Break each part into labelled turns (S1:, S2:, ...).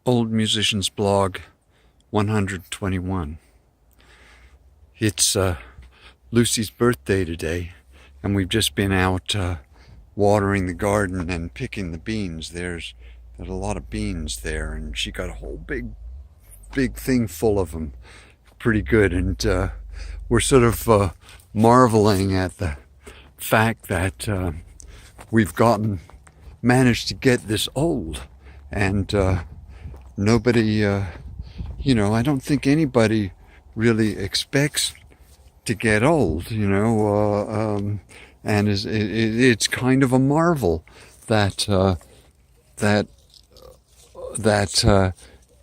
S1: Old Musician's Blog 121. It's Lucy's birthday today, and we've just been out watering the garden and picking the beans. There's a lot of beans there, and she got a whole big thing full of them. Pretty good, and we're sort of marveling at the fact that we've managed to get this old, and nobody, I don't think anybody really expects to get old, and it's kind of a marvel that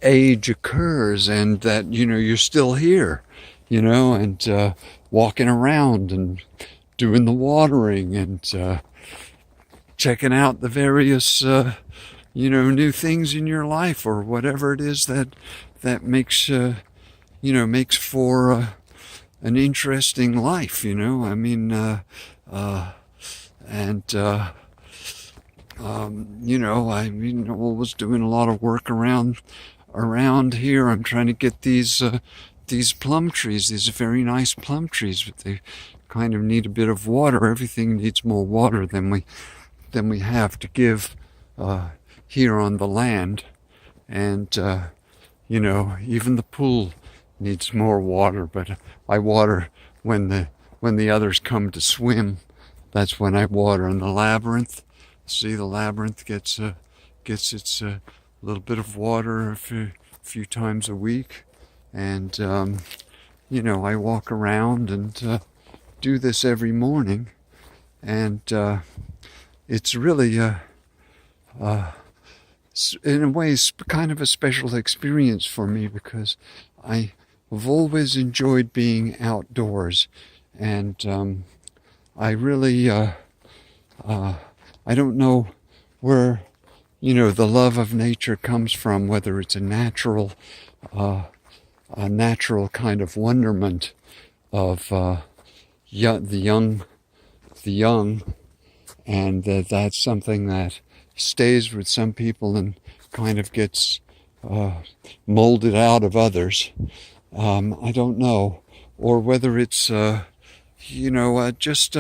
S1: age occurs, and that you're still here, and walking around and doing the watering and checking out the various new things in your life, or whatever it is that makes makes for an interesting life. I was doing a lot of work around here. I'm trying to get these plum trees, these very nice plum trees, but they kind of need a bit of water. Everything needs more water than we have to give here on the land, and even the pool needs more water. But I water when the others come to swim. That's when I water. And the labyrinth, see, the labyrinth gets its little bit of water a few times a week, and I walk around and do this every morning, and it's really in a way, it's kind of a special experience for me, because I've always enjoyed being outdoors, and I really, I don't know where, the love of nature comes from, whether it's a natural kind of wonderment of the young, and that's something that stays with some people and kind of gets molded out of others. I don't know, or whether it's just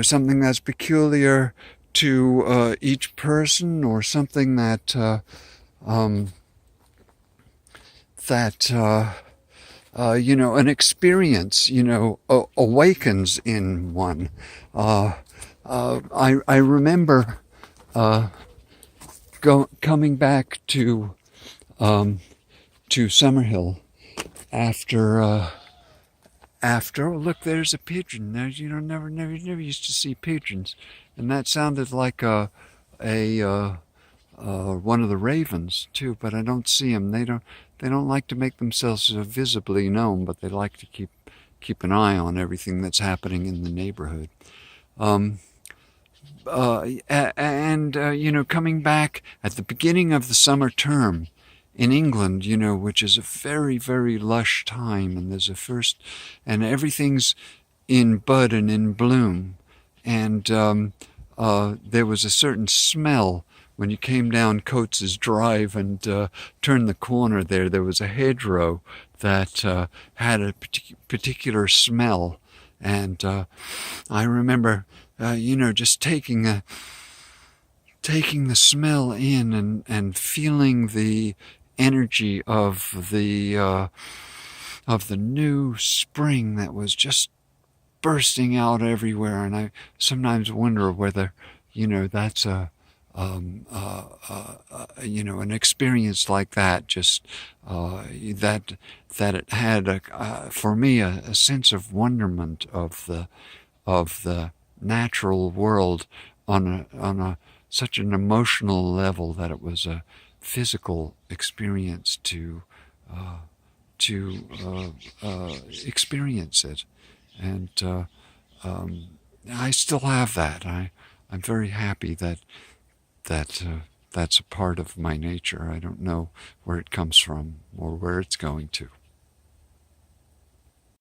S1: something that's peculiar to each person, or something that an experience awakens in one. I remember coming back to Summerhill after oh, look, there's a pigeon. There's never used to see pigeons, and that sounded like a one of the ravens too, but I don't see them. They don't like to make themselves visibly known, but they like to keep an eye on everything that's happening in the neighborhood. Coming back at the beginning of the summer term in England, which is a very, very lush time, and and everything's in bud and in bloom, and there was a certain smell when you came down Coates's Drive and turned the corner there. There was a hedgerow that had a particular smell, and I remember just taking the smell in, and feeling the energy of the new spring that was just bursting out everywhere. And I sometimes wonder whether that's an experience like that, just that it had for me a sense of wonderment of the natural world on such an emotional level, that it was a physical experience to experience it. And I still have that. I'm very happy that that's a part of my nature. I don't know where it comes from or where it's going to.